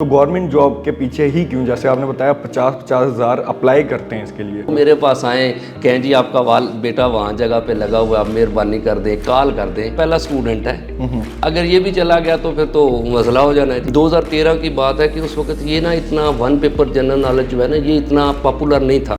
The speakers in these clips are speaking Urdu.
تو گورنمنٹ جاب کے پیچھے ہی کیوں؟ جیسے آپ نے بتایا 50,000 اپلائی کرتے ہیں اس کے لیے. میرے پاس آئیں کہیں جی آپ کا بیٹا وہاں جگہ پہ لگا ہوا ہے, آپ مہربانی کر دیں, کال کر دیں. پہلا اسٹوڈنٹ ہے, اگر یہ بھی چلا گیا تو پھر تو مسئلہ ہو جانا ہے. 2013 کی بات ہے کہ اس وقت یہ نا اتنا ون پیپر جنرل نالج جو ہے نا یہ اتنا پاپولر نہیں تھا.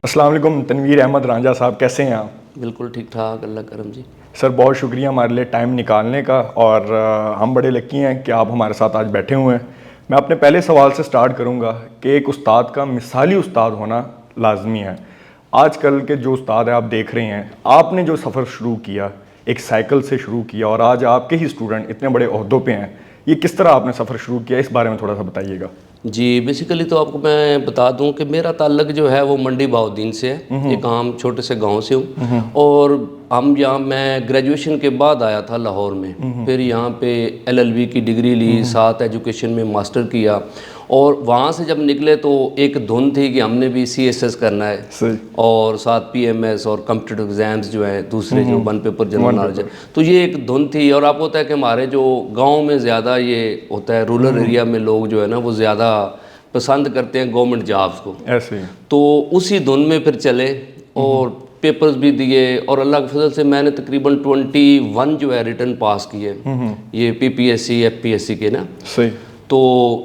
السلام علیکم. تنویر احمد رانجھا صاحب, کیسے ہیں آپ؟ بالکل ٹھیک ٹھاک, اللہ کرم جی. سر بہت شکریہ ہمارے لیے ٹائم نکالنے کا, اور ہم بڑے لکی ہیں کہ آپ ہمارے ساتھ آج بیٹھے ہوئے ہیں. میں اپنے پہلے سوال سے سٹارٹ کروں گا کہ ایک استاد کا مثالی استاد ہونا لازمی ہے. آج کل کے جو استاد ہیں آپ دیکھ رہے ہیں, آپ نے جو سفر شروع کیا ایک سائیکل سے شروع کیا, اور آج آپ کے ہی اسٹوڈنٹ اتنے بڑے عہدوں پہ ہیں, یہ کس طرح آپ نے سفر شروع کیا, اس بارے میں تھوڑا سا بتائیے گا. جی بیسیکلی تو آپ کو میں بتا دوں کہ میرا تعلق جو ہے وہ منڈی بہاؤالدین سے ہے. ایک عام چھوٹے سے گاؤں سے ہوں, اور میں گریجویشن کے بعد آیا تھا لاہور میں. پھر یہاں پہ LLB کی ڈگری لی, ساتھ ایجوکیشن میں ماسٹر کیا, اور وہاں سے جب نکلے تو ایک دھن تھی کہ ہم نے بھی CSS کرنا ہے, اور ساتھ PMS اور کمپٹیٹیو ایگزامز جو ہیں دوسرے جو ون پیپر جنرل نالج ہے. تو یہ ایک دھن تھی. اور آپ کو ہوتا ہے کہ ہمارے جو گاؤں میں زیادہ یہ ہوتا ہے, رورل ایریا میں لوگ جو ہے نا وہ زیادہ پسند کرتے ہیں گورنمنٹ جابز کو. ایسے تو اسی دھن میں پھر چلے اور پیپرز بھی دیے, اور اللہ کے فضل سے میں نے تقریباً 21 جو ہے ریٹن پاس کیے, یہ PPSC FPSC کے نا. صحیح. تو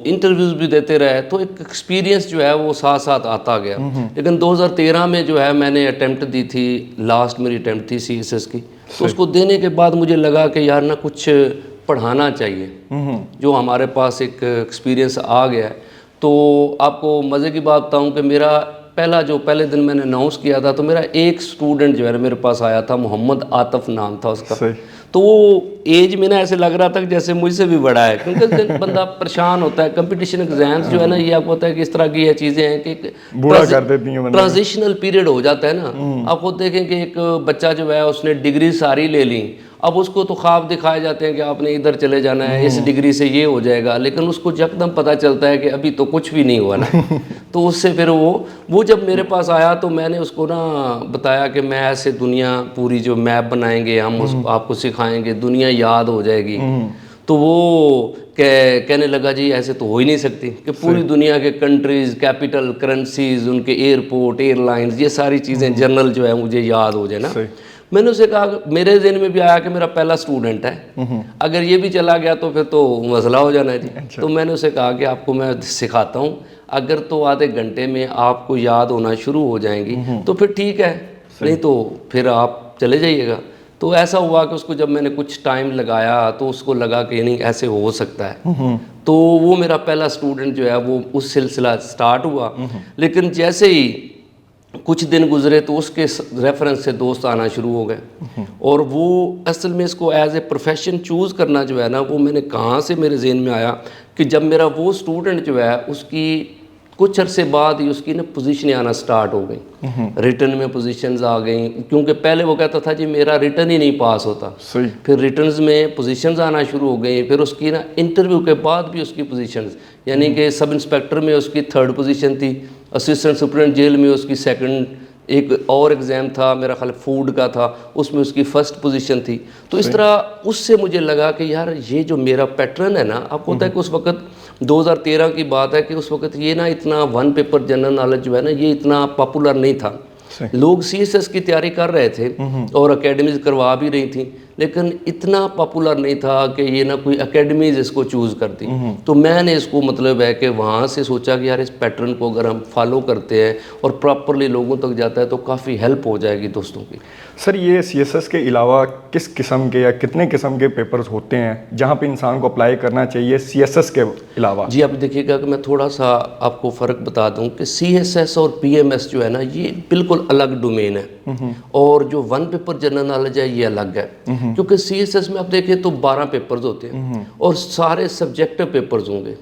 انٹرویوز بھی دیتے رہے, تو ایک ایکسپیرینس جو ہے وہ ساتھ ساتھ آتا گیا. لیکن 2013 میں جو ہے میں نے اٹیمپٹ دی تھی, لاسٹ میری اٹیمپٹ تھی CSS کی. تو اس کو دینے کے بعد مجھے لگا کہ یار نا کچھ پڑھانا چاہیے, جو ہمارے پاس ایک ایکسپیرینس آ گیا ہے. تو آپ کو مزے کی بات بتاؤں کہ میرا پہلے دن میں نے اناؤنس کیا تھا, تو میرا ایک اسٹوڈنٹ جو ہے میرے پاس آیا تھا, محمد عاطف نام تھا اس کا. تو وہ ایج میں نا ایسے لگ رہا تھا کہ جیسے مجھ سے بھی بڑا ہے, کیونکہ بندہ پریشان ہوتا ہے. کمپٹیشن ایگزامس جو ہے نا یہ آپ کو پتہ ہے کہ اس طرح کی یہ چیزیں ہیں کہ ٹرانزیشنل پیریڈ ہو جاتا ہے نا. آپ خود دیکھیں کہ ایک بچہ جو ہے اس نے ڈگری ساری لے لی, اب اس کو تو خواب دکھائے جاتے ہیں کہ آپ نے ادھر چلے جانا ہے, اس ڈگری سے یہ ہو جائے گا, لیکن اس کو یکدم پتہ چلتا ہے کہ ابھی تو کچھ بھی نہیں ہوا نا. تو اس سے پھر وہ جب میرے پاس آیا تو میں نے اس کو نا بتایا کہ میں ایسے دنیا پوری جو میپ بنائیں گے ہم, اس آپ کو سکھائیں گے, دنیا یاد ہو جائے گی. تو وہ کہنے لگا جی ایسے تو ہو ہی نہیں سکتی کہ پوری دنیا کے کنٹریز, کیپٹل, کرنسیز, ان کے ایئرپورٹ, ایئر لائنز, یہ ساری چیزیں جنرل جو ہے مجھے یاد ہو جائے نا. میں نے اسے کہا, میرے ذہن میں بھی آیا کہ میرا پہلا اسٹوڈنٹ ہے, اگر یہ بھی چلا گیا تو پھر تو مسئلہ ہو جانا ہے جی. تو میں نے اسے کہا کہ آپ کو میں سکھاتا ہوں, اگر تو آدھے گھنٹے میں آپ کو یاد ہونا شروع ہو جائیں گی تو پھر ٹھیک ہے, نہیں تو پھر آپ چلے جائیے گا. تو ایسا ہوا کہ اس کو جب میں نے کچھ ٹائم لگایا تو اس کو لگا کہ نہیں ایسے ہو سکتا ہے. تو وہ میرا پہلا اسٹوڈنٹ جو ہے وہ اس سلسلہ سٹارٹ ہوا. لیکن جیسے ہی کچھ دن گزرے تو اس کے ریفرنس سے دوست آنا شروع ہو گئے, اور وہ اصل میں اس کو ایز اے پروفیشن چوز کرنا جو ہے نا وہ میں نے کہاں سے میرے ذہن میں آیا کہ جب میرا وہ اسٹوڈنٹ جو ہے اس کی کچھ عرصے بعد ہی اس کی نا پوزیشنیں آنا سٹارٹ ہو گئیں, ریٹن میں پوزیشنز آ گئیں. کیونکہ پہلے وہ کہتا تھا جی میرا ریٹن ہی نہیں پاس ہوتا, پھر ریٹنز میں پوزیشنز آنا شروع ہو گئیں. پھر اس کی نا انٹرویو کے بعد بھی اس کی پوزیشنز, یعنی کہ سب انسپیکٹر میں اس کی 3rd پوزیشن تھی, اسسٹنٹ سپرنٹ جیل میں اس کی 2nd, ایک اور ایگزام تھا میرا خیال فوڈ کا تھا, اس میں اس کی 1st پوزیشن تھی. تو اس طرح اس سے مجھے لگا کہ یار یہ جو میرا پیٹرن ہے نا, آپ کو ہوتا ہے کہ اس وقت 2013 کی بات ہے کہ اس وقت یہ نا اتنا ون پیپر جنرل نالج جو ہے نا یہ اتنا پاپولر نہیں تھا. لوگ CSS کی تیاری کر رہے تھے اور اکیڈمیز کروا بھی رہی تھیں, لیکن اتنا پاپولر نہیں تھا کہ یہ نہ کوئی اکیڈمیز اس کو چوز کرتی. تو میں نے اس کو مطلب ہے کہ وہاں سے سوچا کہ یار اس پیٹرن کو اگر ہم فالو کرتے ہیں اور پراپرلی لوگوں تک جاتا ہے تو کافی ہیلپ ہو جائے گی دوستوں کی. سر یہ CSS کے علاوہ کس قسم کے یا کتنے قسم کے پیپرز ہوتے ہیں جہاں پہ انسان کو اپلائی کرنا چاہیے CSS کے علاوہ؟ جی آپ دیکھیے گا کہ میں تھوڑا سا آپ کو فرق بتا دوں کہ CSS اور PMS جو ہے نا یہ بالکل الگ ڈومین ہے, اور جو ون پیپر جنرل نالج ہے یہ الگ ہے. کیونکہ CSS میں آپ دیکھیں تو 12 پیپرز ہوتے ہیں اور سارے سبجیکٹو پیپرز ہوں گے.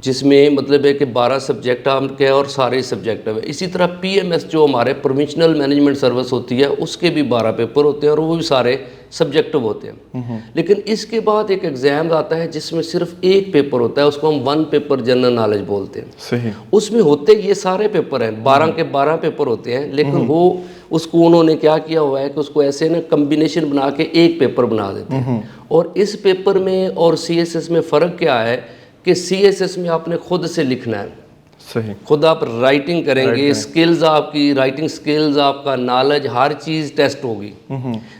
جس میں مطلب ہے کہ 12 سبجیکٹ آپ کے اور سارے سبجیکٹ ہیں. اسی طرح PMS جو ہمارے پروونشنل مینجمنٹ سروس ہوتی ہے اس کے بھی 12 پیپر ہوتے ہیں اور وہ بھی سارے سبجیکٹو ہوتے ہیں. لیکن اس کے بعد ایک ایگزام آتا ہے جس میں صرف ایک پیپر ہوتا ہے, اس کو ہم 1 پیپر جنرل نالج بولتے ہیں. صحیح. اس میں ہوتے یہ سارے پیپر ہیں, 12 کے 12 پیپر ہوتے ہیں, لیکن وہ اس کو انہوں نے کیا کیا ہوا ہے کہ اس کو ایسے نا کمبینیشن بنا کے ایک پیپر بنا دیتے ہیں. اور اس پیپر میں اور CSS میں فرق کیا ہے کہ CSS میں آپ نے خود سے لکھنا ہے, صحیح, خود آپ رائٹنگ کریں گے, سکلز آپ کی رائٹنگ سکلز, آپ کا نالج, ہر چیز ٹیسٹ ہوگی.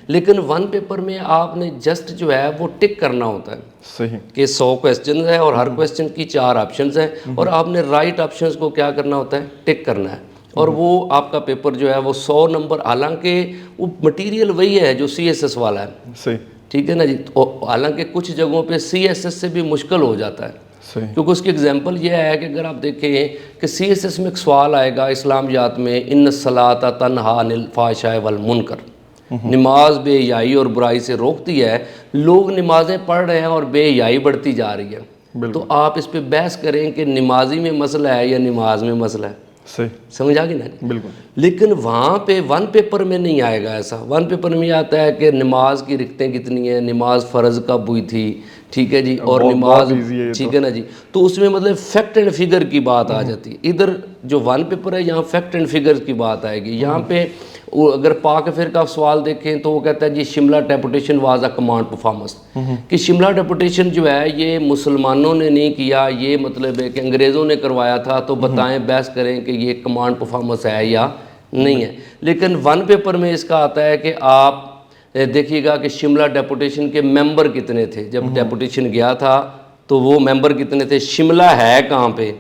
لیکن 1 پیپر میں آپ نے جسٹ جو ہے وہ ٹک کرنا ہوتا ہے. صحیح, کہ 100 کویسچنز ہیں اور ہر کویسچن کی 4 آپشنز ہیں اور آپ نے رائٹ آپشنز کو کیا کرنا ہوتا ہے, ٹک کرنا ہے. اور وہ آپ کا پیپر جو ہے وہ 100 نمبر, حالانکہ وہ مٹیریل وہی ہے جو CSS والا ہے. صحیح, ٹھیک ہے نا جی. حالانکہ کچھ جگہوں پہ CSS سے بھی مشکل ہو جاتا ہے. صحیح, کیونکہ اس کی اگزامپل یہ ہے کہ اگر آپ دیکھیں کہ CSS میں ایک سوال آئے گا اسلامیات میں, ان الصلاۃ تنہی عن الفحشاء والمنکر, نماز بے حیائی اور برائی سے روکتی ہے. لوگ نمازیں پڑھ رہے ہیں اور بے حیائی بڑھتی جا رہی ہے. تو آپ اس پہ بحث کریں کہ نمازی میں مسئلہ ہے یا نماز میں مسئلہ ہے. صحیح, سمجھ آ گئی نا. بالکل. لیکن وہاں پہ 1 پیپر میں نہیں آئے گا ایسا. 1 پیپر میں آتا ہے کہ نماز کی رکعتیں کتنی ہیں, نماز فرض کب ہوئی تھی, ٹھیک ہے جی, اور نماز, ٹھیک ہے نا جی. تو اس میں مطلب فیکٹ اینڈ فگر کی بات آ جاتی ہے. ادھر جو 1 پیپر ہے یہاں فیکٹ اینڈ فگر کی بات آئے گی. یہاں پہ اگر پاک فرقہ کا سوال دیکھیں تو وہ کہتا ہے جی Shimla deputation was a command performance, کہ شملہ ڈیپوٹیشن جو ہے یہ مسلمانوں نے نہیں کیا, یہ مطلب ہے کہ انگریزوں نے کروایا تھا. تو بتائیں, بحث کریں کہ یہ کمانڈ پرفارمنس ہے یا نہیں ہے. لیکن 1 پیپر میں اس کا آتا ہے کہ آپ دیکھیے گا کہ شملہ ڈیپوٹیشن کے ممبر کتنے تھے جب ڈیپوٹیشن گیا تھا, تو وہ ممبر کتنے تھے, شملہ ہے کہاں پہ,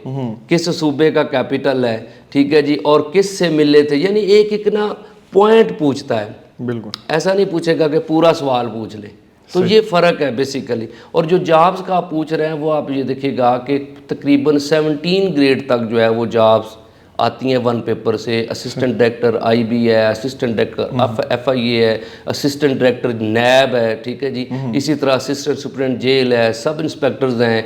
کس صوبے کا کیپٹل ہے, ٹھیک ہے جی, اور کس سے ملے تھے. یعنی ایک ایک نا پوائنٹ پوچھتا ہے. بالکل, ایسا نہیں پوچھے گا کہ پورا سوال پوچھ لے. تو یہ فرق ہے بیسیکلی. اور جو جابز کا آپ پوچھ رہے ہیں وہ آپ یہ دیکھیے گا کہ تقریباً 17 گریڈ تک جو ہے وہ جابز آتی ہیں 1 پیپر سے. اسسٹنٹ ڈائریکٹر IB ہے, اسسٹنٹ ڈائریکٹر FIA ہے, اسسٹنٹ ڈائریکٹر NAB ہے, ٹھیک ہے جی. اسی طرح اسسٹنٹ سپرنٹ جیل ہے, سب انسپیکٹرز ہیں,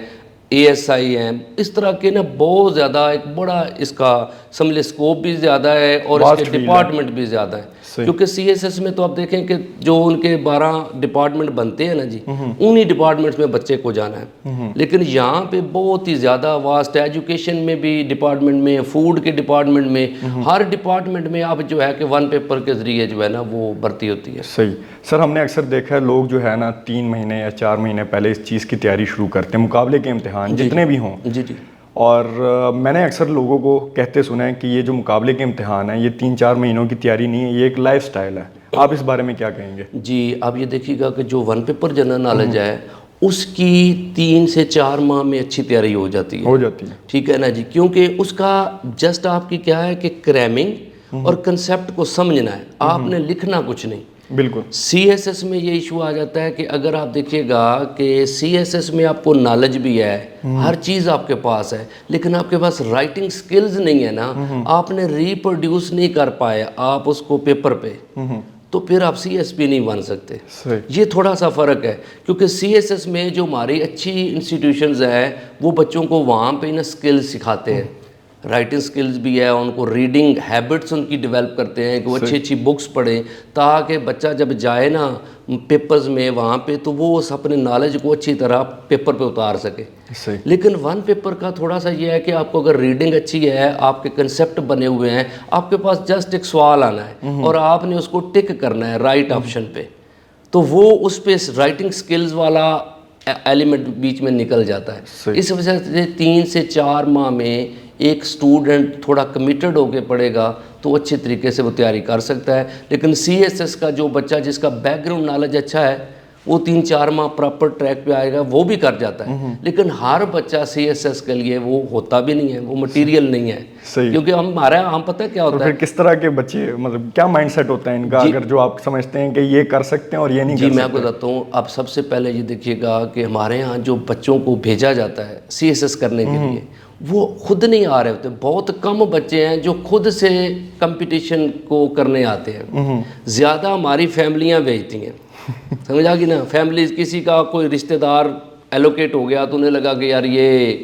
ASI ہیں. اس طرح کے نا بہت زیادہ ایک بڑا اس کا سمجھ لیں اسکوپ بھی زیادہ ہے اور اس کے ڈپارٹمنٹ بھی زیادہ ہیں. کیونکہ CSS میں تو آپ دیکھیں کہ جو ان کے 12 ڈپارٹمنٹ بنتے ہیں نا جی, انہی ڈپارٹمنٹس میں بچے کو جانا ہے. لیکن یہاں پہ بہت ہی زیادہ واسٹ ہے. ایجوکیشن میں بھی ڈپارٹمنٹ میں, فوڈ کے ڈپارٹمنٹ میں, ہر ڈپارٹمنٹ میں آپ جو ہے کہ 1 پیپر کے ذریعے جو ہے نا وہ بھرتی ہوتی ہے. صحیح. سر ہم نے اکثر دیکھا ہے لوگ جو ہے نا 3 مہینے یا 4 مہینے پہلے اس چیز کی تیاری شروع کرتے ہیں, مقابلے کے امتحان جتنے بھی ہوں. جی جی. اور میں نے اکثر لوگوں کو کہتے سنا ہے کہ یہ جو مقابلے کے امتحان ہیں یہ 3-4 مہینوں کی تیاری نہیں ہے, یہ ایک لائف سٹائل ہے. آپ اس بارے میں کیا کہیں گے؟ جی آپ یہ دیکھیے گا کہ جو 1 پیپر جنرل نالج ہے اس کی 3 سے 4 ماہ میں اچھی تیاری ہو جاتی ہے. ٹھیک ہے نا جی. کیونکہ اس کا جسٹ آپ کی کیا ہے کہ کریمنگ اور کنسیپٹ کو سمجھنا ہے, آپ نے لکھنا کچھ نہیں. بالکل. CSS میں یہ ایشو آ جاتا ہے کہ اگر آپ دیکھیے گا کہ CSS میں آپ کو نالج بھی ہے, ہر چیز آپ کے پاس ہے, لیکن آپ کے پاس رائٹنگ سکلز نہیں ہے نا, آپ نے ریپروڈیوس نہیں کر پائے آپ اس کو پیپر پہ, تو پھر آپ CSP نہیں بن سکتے. یہ تھوڑا سا فرق ہے. کیونکہ CSS میں جو ہماری اچھی انسٹیٹیوشنز ہیں وہ بچوں کو وہاں پہ نا سکلز سکھاتے ہیں, رائٹنگ سکلز بھی ہے, ان کو ریڈنگ ہیبٹس ان کی ڈیولپ کرتے ہیں کہ وہ اچھی بکس پڑھیں, تاکہ بچہ جب جائے نا پیپرز میں وہاں پہ تو وہ اپنے نالج کو اچھی طرح پیپر پہ اتار سکے. لیکن 1 پیپر کا تھوڑا سا یہ ہے کہ آپ کو اگر ریڈنگ اچھی ہے, آپ کے کنسیپٹ بنے ہوئے ہیں, آپ کے پاس جسٹ ایک سوال آنا ہے اور آپ نے اس کو ٹک کرنا ہے رائٹ آپشن پہ, تو وہ اس پہ رائٹنگ سکلز والا ایلیمنٹ بیچ میں نکل جاتا ہے. اس وجہ سے 3 سے 4 ماہ میں ایک اسٹوڈنٹ تھوڑا کمیٹڈ ہو کے پڑھے گا تو اچھے طریقے سے وہ تیاری کر سکتا ہے. لیکن CSS کا جو بچہ جس کا بیک گراؤنڈ نالج اچھا ہے وہ 3-4 ماہ پراپر ٹریک پہ آئے گا, وہ بھی کر جاتا ہے. لیکن ہر بچہ CSS کے لیے وہ ہوتا بھی نہیں ہے, وہ مٹیریل نہیں ہے. کیونکہ ہم پتہ کیا ہوتا ہے, پھر کس طرح کے بچے مطلب کیا مائنڈ سیٹ ہوتا ہے ان کا, اگر جو آپ سمجھتے ہیں کہ یہ کر سکتے ہیں اور یہ نہیں کر سکتے؟ جی میں آپ کو بتاتا ہوں. آپ سب سے پہلے یہ دیکھیے گا کہ ہمارے ہاں جو بچوں کو بھیجا جاتا ہے CSS کرنے کے لیے وہ خود نہیں آ رہے ہوتے. بہت کم بچے ہیں جو خود سے کمپٹیشن کو کرنے آتے ہیں, زیادہ ہماری فیملیاں بھیجتی ہیں. سمجھا کہ نا, فیملیز کسی کا کوئی رشتہ دار ایلوکیٹ ہو گیا تو انہیں لگا کہ یار یہ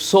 100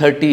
30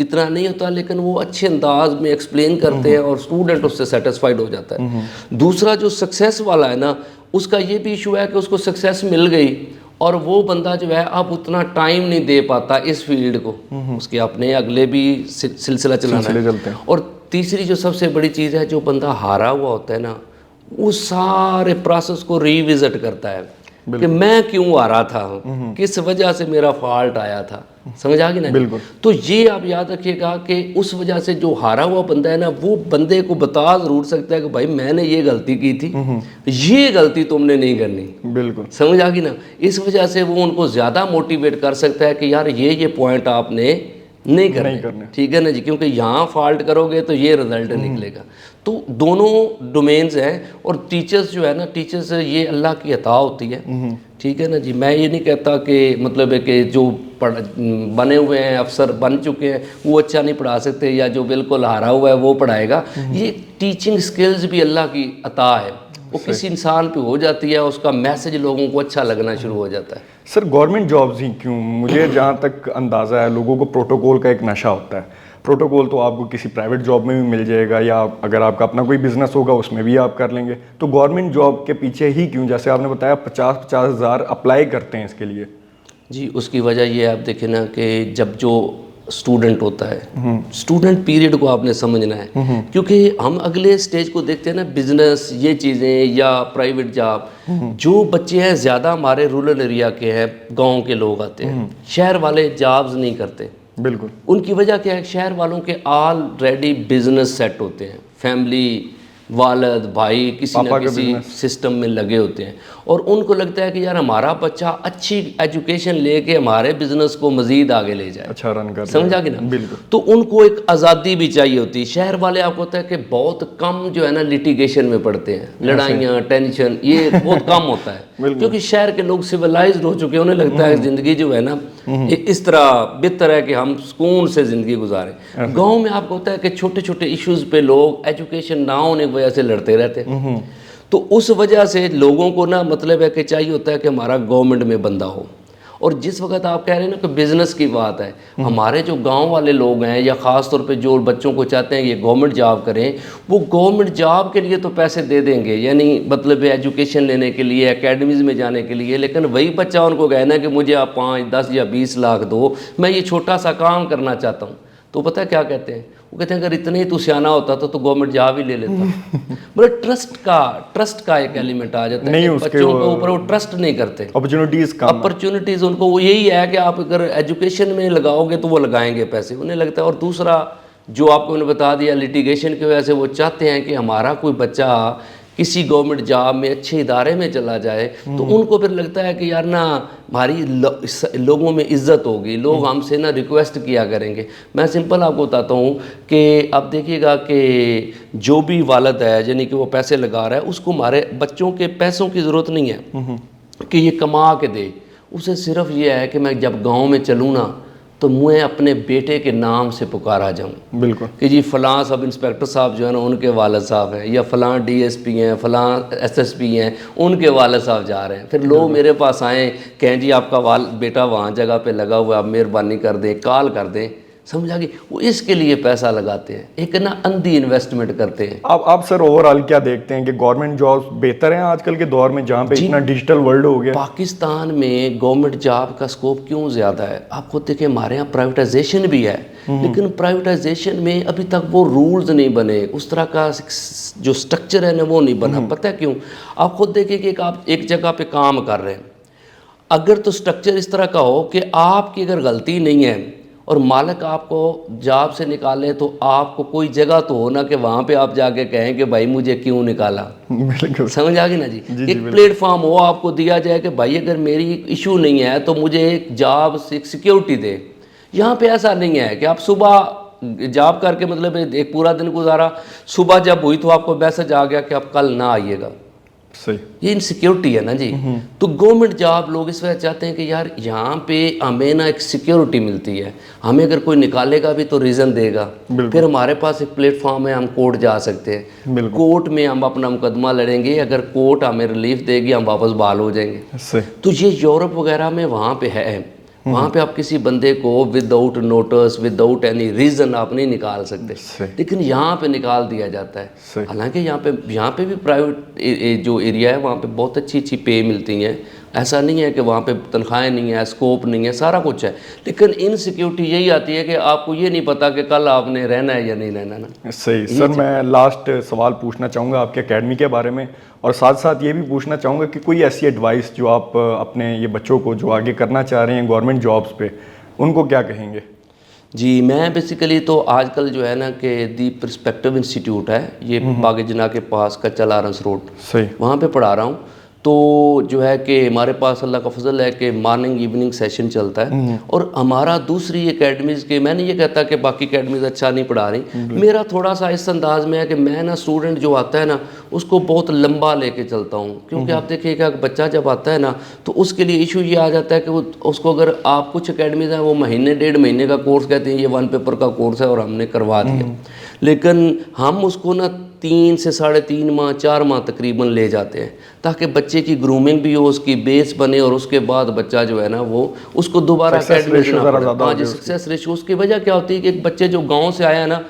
اتنا نہیں ہوتا لیکن وہ اچھے انداز میں ایکسپلین کرتے ہیں اور اسٹوڈنٹ اس سے سیٹسفائیڈ ہو جاتا ہے. دوسرا جو سکسیس والا ہے نا اس کا یہ بھی ایشو ہے کہ اس کو سکسیس مل گئی اور وہ بندہ جو ہے اب اتنا ٹائم نہیں دے پاتا اس فیلڈ کو, اس کے اپنے اگلے بھی سلسلہ چلانا ہے. اور تیسری جو سب سے بڑی چیز ہے, جو بندہ ہارا ہوا ہوتا ہے نا وہ سارے پروسیس کو ریوزٹ کرتا ہے کہ میں کیوں ہارا تھا, کس وجہ سے میرا فالٹ آیا تھا. سمجھ آ گئی نا؟ بالکل. تو یہ آپ یاد رکھیے گا کہ اس وجہ سے جو ہارا ہوا بندہ ہے نا وہ بندے کو بتا ضرور سکتا ہے کہ بھائی میں نے یہ غلطی کی تھی, یہ غلطی تم نے نہیں کرنی. بالکل. سمجھ آ گئی نا؟ اس وجہ سے وہ ان کو زیادہ موٹیویٹ کر سکتا ہے کہ یار یہ پوائنٹ آپ نے نہیں کرنے. ٹھیک ہے نا جی, کیونکہ یہاں فالٹ کرو گے تو یہ رزلٹ نکلے گا. تو دونوں ڈومینز ہیں. اور ٹیچرز جو ہے نا, ٹیچرز یہ اللہ کی عطا ہوتی ہے. ٹھیک ہے نا جی, میں یہ نہیں کہتا کہ مطلب ہے کہ جو بنے ہوئے ہیں افسر بن چکے ہیں وہ اچھا نہیں پڑھا سکتے, یا جو بالکل ہارا ہوا ہے وہ پڑھائے گا. یہ ٹیچنگ سکلز بھی اللہ کی عطا ہے, وہ کسی انسان پہ ہو جاتی ہے, اس کا میسج لوگوں کو اچھا لگنا شروع ہو جاتا ہے. سر گورنمنٹ جابز ہی کیوں؟ مجھے جہاں تک اندازہ ہے لوگوں کو پروٹوکول کا ایک نشہ ہوتا ہے. پروٹوکول تو آپ کو کسی پرائیویٹ جاب میں بھی مل جائے گا, یا اگر آپ کا اپنا کوئی بزنس ہوگا اس میں بھی آپ کر لیں گے. تو گورنمنٹ جاب کے پیچھے ہی کیوں؟ جیسے آپ نے بتایا 50 ہزار اپلائی کرتے ہیں اس کے لیے. جی اس کی وجہ یہ آپ دیکھیں نا کہ جب جو اسٹوڈنٹ ہوتا ہے, اسٹوڈنٹ پیریڈ کو آپ نے سمجھنا ہے, کیونکہ ہم اگلے سٹیج کو دیکھتے ہیں نا, بزنس یہ چیزیں یا پرائیویٹ جاب. جو بچے ہیں زیادہ ہمارے رورل ایریا کے ہیں, گاؤں کے لوگ آتے ہیں, شہر والے جابز نہیں کرتے. بالکل. ان کی وجہ کیا ہے؟ شہر والوں کے آلریڈی بزنس سیٹ ہوتے ہیں, فیملی, والد, بھائی کسی نہ کسی سسٹم میں لگے ہوتے ہیں, اور ان کو لگتا ہے کہ یار ہمارا بچہ اچھی ایجوکیشن لے کے ہمارے بزنس کو مزید آگے لے جائے, اچھا رن کر. سمجھا کہ نا؟ بالکل. تو ان کو ایک آزادی بھی چاہیے ہوتی ہے. شہر والے آپ کو ہوتا ہے کہ بہت کم جو ہے نا لٹیگیشن میں پڑتے ہیں, لڑائیاں, ٹینشن, یہ بہت کم ہوتا ہے. کیونکہ شہر کے لوگ سویلائزڈ ہو چکے ہیں, انہیں لگتا ہے زندگی جو ہے نا اس طرح بہتر ہے کہ ہم سکون سے زندگی گزاریں. گاؤں میں آپ کو ہوتا ہے کہ چھوٹے چھوٹے ایشوز پہ لوگ ایجوکیشن نہ ہونے کی وجہ سے لڑتے رہتے ہیں. تو اس وجہ سے لوگوں کو نا مطلب ہے کہ چاہیے ہوتا ہے کہ ہمارا گورنمنٹ میں بندہ ہو. اور جس وقت آپ کہہ رہے ہیں نا کہ بزنس کی بات ہے, ہمارے جو گاؤں والے لوگ ہیں یا خاص طور پہ جو بچوں کو چاہتے ہیں یہ گورنمنٹ جاب کریں, وہ گورنمنٹ جاب کے لیے تو پیسے دے دیں گے, یعنی مطلب ایجوکیشن لینے کے لیے, اکیڈمیز میں جانے کے لیے. لیکن وہی بچہ ان کو کہنا کہ مجھے آپ 5, 10 یا 20 لاکھ دو, میں یہ چھوٹا سا کام کرنا چاہتا ہوں. تو پتہ ہے کیا کہتے ہیں؟ وہ کہتے ہیں اگر اتنے ہی تو سیانا ہوتا تو گورنمنٹ جاب ہی لے لیتا. مطلب ٹرسٹ کا ایک ایلیمنٹ آ جاتا ہے, بچوں کے اوپر وہ ٹرسٹ نہیں کرتے. اپرچونیٹیز ان کو وہ یہی ہے کہ آپ اگر ایجوکیشن میں لگاؤ گے تو وہ لگائیں گے پیسے, انہیں لگتا ہے. اور دوسرا جو آپ کو میں نے بتا دیا, لٹیگیشن کی وجہ سے وہ چاہتے ہیں کہ ہمارا کوئی بچہ کسی گورنمنٹ جاب میں اچھے ادارے میں چلا جائے, تو ان کو پھر لگتا ہے کہ یار نا ہماری لوگوں میں عزت ہوگی, لوگ ہم سے نا ریکویسٹ کیا کریں گے. میں سمپل آپ کو بتاتا ہوں کہ اب دیکھیے گا کہ جو بھی والد ہے یعنی کہ وہ پیسے لگا رہا ہے, اس کو ہمارے بچوں کے پیسوں کی ضرورت نہیں ہے کہ یہ کما کے دے. اسے صرف یہ ہے کہ میں جب گاؤں میں چلوں نا تو میں اپنے بیٹے کے نام سے پکارا جاؤں. بالکل. کہ جی فلاں سب انسپیکٹر صاحب جو ہے نا ان کے والد صاحب ہیں, یا فلاں ڈی ایس پی ہیں, فلاں ایس ایس پی ہیں, ان کے والد صاحب جا رہے ہیں. پھر لوگ میرے پاس آئیں کہیں جی آپ کا بیٹا وہاں جگہ پہ لگا ہوا ہے, آپ مہربانی کر دیں, کال کر دیں. سمجھا گئی؟ وہ اس کے لیے پیسہ لگاتے ہیں, ایک نا اندھی انویسٹمنٹ کرتے ہیں. آپ سر اوور آل کیا دیکھتے ہیں کہ گورنمنٹ جابس بہتر ہیں آج کل کے دور میں جہاں پہ اتنا ڈیجیٹل ورلڈ ہو گیا؟ پاکستان میں گورنمنٹ جاب کا سکوپ کیوں زیادہ ہے؟ آپ خود دیکھیں, ہمارے یہاں پرائیویٹائزیشن بھی ہے, لیکن پرائیویٹائزیشن میں ابھی تک وہ رولز نہیں بنے, اس طرح کا جو سٹرکچر ہے نا وہ نہیں بنا. پتہ ہے کیوں؟ آپ خود دیکھیں کہ آپ ایک جگہ پہ کام کر رہے ہیں, اگر تو سٹرکچر اس طرح کا ہو کہ آپ کی اگر غلطی نہیں ہے اور مالک آپ کو جاب سے نکالے, تو آپ کو کوئی جگہ تو ہونا کہ وہاں پہ آپ جا کے کہیں کہ بھائی مجھے کیوں نکالا. سمجھ آ گئی نا جی؟ ایک پلیٹ فارم ہو آپ کو دیا جائے کہ بھائی اگر میری ایشو نہیں ہے تو مجھے ایک جاب ایک سیکیورٹی دے. یہاں پہ ایسا نہیں ہے کہ آپ صبح جاب کر کے مطلب ایک پورا دن گزارا, صبح جب ہوئی تو آپ کو میسج آ گیا کہ آپ کل نہ آئیے گا. صحیح. یہ انسیکیورٹی ہے نا جی. تو گورنمنٹ جاب لوگ اس وجہ چاہتے ہیں کہ یار یہاں پہ ہمیں نا ایک سیکیورٹی ملتی ہے, ہمیں اگر کوئی نکالے گا بھی تو ریزن دے گا, پھر ہمارے پاس ایک پلیٹ فارم ہے, ہم کورٹ جا سکتے ہیں, کورٹ میں ہم اپنا مقدمہ لڑیں گے, اگر کورٹ ہمیں ریلیف دے گی ہم واپس بحال ہو جائیں گے. تو یہ یورپ وغیرہ میں وہاں پہ ہے. وہاں پہ آپ کسی بندے کو without notice without any reason آپ نہیں نکال سکتے، لیکن یہاں پہ نکال دیا جاتا ہے. حالانکہ یہاں پہ بھی پرائیویٹ جو ایریا ہے وہاں پہ بہت اچھی پے ملتی ہیں، ایسا نہیں ہے کہ وہاں پہ تنخواہیں نہیں ہیں، اسکوپ نہیں ہے، سارا کچھ ہے، لیکن انسیکیورٹی یہی آتی ہے کہ آپ کو یہ نہیں پتا کہ کل آپ نے رہنا ہے یا نہیں رہنا نا. صحیح سر، میں لاسٹ سوال پوچھنا چاہوں گا آپ کے اکیڈمی کے بارے میں، اور ساتھ ساتھ یہ بھی پوچھنا چاہوں گا کہ کوئی ایسی ایڈوائس جو آپ اپنے یہ بچوں کو جو آگے کرنا چاہ رہے ہیں گورنمنٹ جابس پہ، ان کو کیا کہیں گے؟ جی میں بیسیکلی تو آج کل جو ہے نا کہ دی پرسپیکٹو انسٹیٹیوٹ ہے، یہ باغ جناح کے پاس کچا لارنس روڈ، صحیح، وہاں پہ پڑھا رہا ہوں. تو جو ہے کہ ہمارے پاس اللہ کا فضل ہے کہ مارننگ ایوننگ سیشن چلتا ہے، اور ہمارا دوسری اکیڈمیز کے، میں نہیں یہ کہتا کہ باقی اکیڈمیز اچھا نہیں پڑھا رہی، میرا تھوڑا سا اس انداز میں ہے کہ میں نا اسٹوڈنٹ جو آتا ہے نا اس کو بہت لمبا لے کے چلتا ہوں، کیونکہ آپ دیکھیے گا کہ بچہ جب آتا ہے نا تو اس کے لیے ایشو یہ آ جاتا ہے کہ وہ اس کو، اگر آپ کچھ اکیڈمیز ہیں وہ مہینے 1.5 مہینے کا کورس کہتے ہیں، یہ 1 پیپر کا کورس ہے اور ہم نے کروا دیا، لیکن ہم اس کو نا 3 سے 3.5 ماہ 4 ماہ تقریباً لے جاتے ہیں تاکہ بچے کی گرومنگ بھی ہو، اس کی بیس بنے، اور اس کے بعد بچہ جو ہے نا وہ اس کو دوبارہ اکیڈمی دینا پڑتا ہے. ہاں جی، سکسیس ریشو. اس کی وجہ کیا ہوتی ہے کہ ایک بچے جو گاؤں سے آیا نا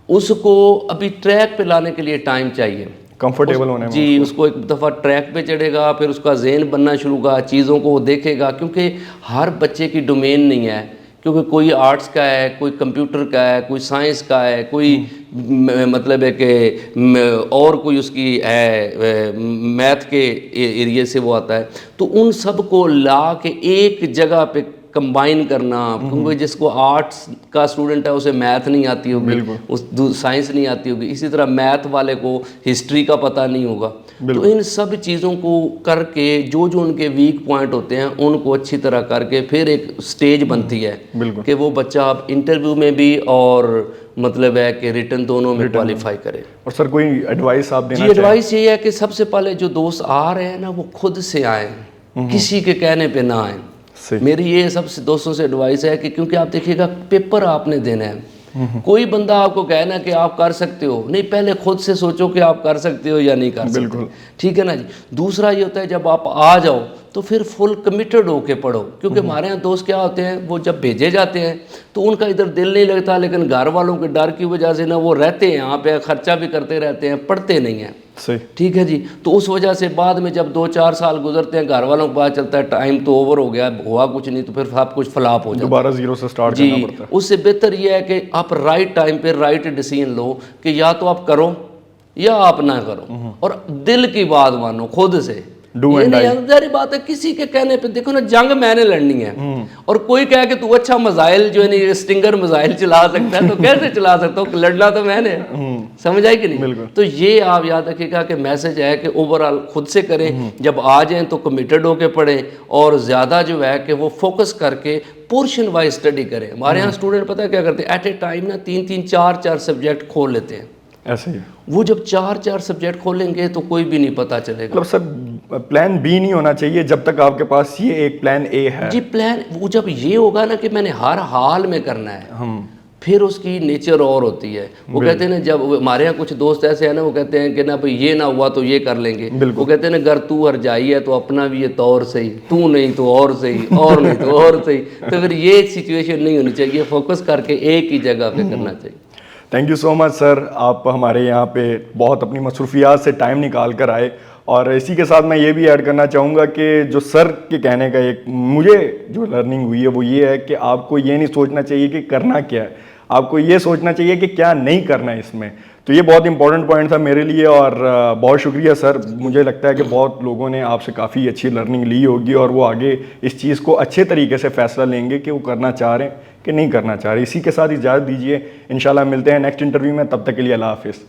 اس کو ابھی ٹریک پہ لانے کے لیے ٹائم چاہیے، کمفرٹیبل ہونے میں. جی اس کو ایک دفعہ ٹریک پہ چڑھے گا، پھر اس کا ذہن بننا شروع ہوگا، چیزوں کو وہ دیکھے گا، کیونکہ ہر بچے کی ڈومین نہیں ہے، کیونکہ کوئی آرٹس کا ہے، کوئی کمپیوٹر کا ہے، کوئی سائنس کا ہے، کوئی مطلب ہے کہ اور کوئی اس کی ہے میتھ کے ایریے سے وہ آتا ہے. تو ان سب کو لا کے ایک جگہ پہ کمبائن کرنا، کیونکہ جس کو آرٹس کا اسٹوڈنٹ ہے اسے میتھ نہیں آتی ہوگی، اس سائنس نہیں آتی ہوگی، اسی طرح میتھ والے کو ہسٹری کا پتہ نہیں ہوگا. تو ان سب چیزوں کو کر کے جو ان کے ویک پوائنٹ ہوتے ہیں ان کو اچھی طرح کر کے پھر ایک سٹیج بنتی ہے کہ وہ بچہ اب انٹرویو میں بھی اور مطلب ہے کہ ریٹن دونوں میں کوالیفائی کرے. اور سر کوئی ایڈوائس آپ دینا چاہیں؟ جی ایڈوائس یہ ہے کہ سب سے پہلے جو دوست آ رہے ہیں نا وہ خود سے آئیں، کسی کے کہنے پہ نہ آئیں. میری یہ سب سے دوستوں سے ایڈوائس ہے کہ کیونکہ آپ دیکھیے گا پیپر آپ نے دینا ہے، کوئی بندہ آپ کو کہنا کہ آپ کر سکتے ہو نہیں، پہلے خود سے سوچو کہ آپ کر سکتے ہو یا نہیں کر سکتے. ٹھیک ہے نا جی. دوسرا یہ ہوتا ہے جب آپ آ جاؤ تو پھر فل کمیٹڈ ہو کے پڑھو، کیونکہ ہمارے یہاں دوست کیا ہوتے ہیں وہ جب بھیجے جاتے ہیں تو ان کا ادھر دل نہیں لگتا، لیکن گھر والوں کے ڈر کی وجہ سے نا وہ رہتے ہیں یہاں پہ، خرچہ بھی کرتے رہتے ہیں، پڑھتے نہیں ہیں. ٹھیک ہے جی. تو اس وجہ سے بعد میں جب 2-4 سال گزرتے ہیں گھر والوں کو پتہ چلتا ہے ٹائم تو اوور ہو گیا، ہوا کچھ نہیں، تو پھر سب کچھ فلاپ ہو جاتا ہے، دوبارہ زیرو سے سٹارٹ کرنا پڑتا ہے. اس سے بہتر یہ ہے کہ آپ رائٹ ٹائم پہ رائٹ ڈیسیژن لو کہ یا تو آپ کرو یا آپ نہ کرو، اور دل کی بات مانو خود سے. یہ نہیں ظاہری بات ہے کسی کے کہنے پہ، دیکھو نا جنگ میں نے لڑنی ہے، اور کوئی کہے کہ تو اچھا میزائل جو ہے اسٹنگر میزائل چلا سکتا ہے تو کیسے چلا سکتا ہوں، لڑنا تو میں نے، سمجھ آئی کہ نہیں؟ تو یہ آپ یاد رکھیے گا کہ میسج ہے کہ اوورآل خود سے کریں، جب آ جائیں تو کمیٹڈ ہو کے پڑھیں، اور زیادہ جو ہے کہ وہ فوکس کر کے پورشن وائز اسٹڈی کریں. ہمارے یہاں اسٹوڈنٹ پتہ کیا کرتے ہیں، ایٹ اے ٹائم نا 3-3 4-4 سبجیکٹ کھول لیتے ہیں. ایسے ہی وہ جب 4-4 سبجیکٹ کھولیں گے تو کوئی بھی نہیں پتہ چلے گا. مطلب سر پلان بی نہیں ہونا چاہیے جب تک آپ کے پاس یہ ایک پلان اے ہے. جی پلان وہ جب یہ ہوگا نا کہ میں نے ہر حال میں کرنا ہے، پھر اس کی نیچر اور ہوتی ہے. وہ کہتے ہیں نا، جب ہمارے یہاں کچھ دوست ایسے ہیں نا وہ کہتے ہیں کہ نا بھائی یہ نہ ہوا تو یہ کر لیں گے. وہ کہتے ہیں نا گر تو ہر جائی ہے تو اپنا بھی یہ طور صحیح، تو نہیں تو اور صحیح، اور نہیں تو اور صحیح. تو پھر یہ سچویشن نہیں ہونی چاہیے، فوکس کر کے ایک ہی جگہ پہ کرنا چاہیے. تھینک یو سو مچ سر، آپ ہمارے یہاں پہ بہت اپنی مصروفیات سے ٹائم نکال کر آئے. اور اسی کے ساتھ میں یہ بھی ایڈ کرنا چاہوں گا کہ جو سر کے کہنے کا ایک مجھے جو لرننگ ہوئی ہے وہ یہ ہے کہ آپ کو یہ نہیں سوچنا چاہیے کہ کرنا کیا ہے، آپ کو یہ سوچنا چاہیے کہ کیا نہیں کرنا ہے اس میں. تو یہ بہت امپورٹنٹ پوائنٹ تھا میرے لیے، اور بہت شکریہ سر. مجھے لگتا ہے کہ بہت لوگوں نے آپ سے کافی اچھی لرننگ لی ہوگی اور وہ آگے اس چیز کو اچھے طریقے سے فیصلہ لیں گے کہ وہ کرنا چاہ رہے ہیں کہ نہیں کرنا چاہ رہے. اسی کے ساتھ اجازت دیجیے، انشاءاللہ ملتے ہیں نیکسٹ انٹرویو میں، تب تک کے لیے اللہ حافظ.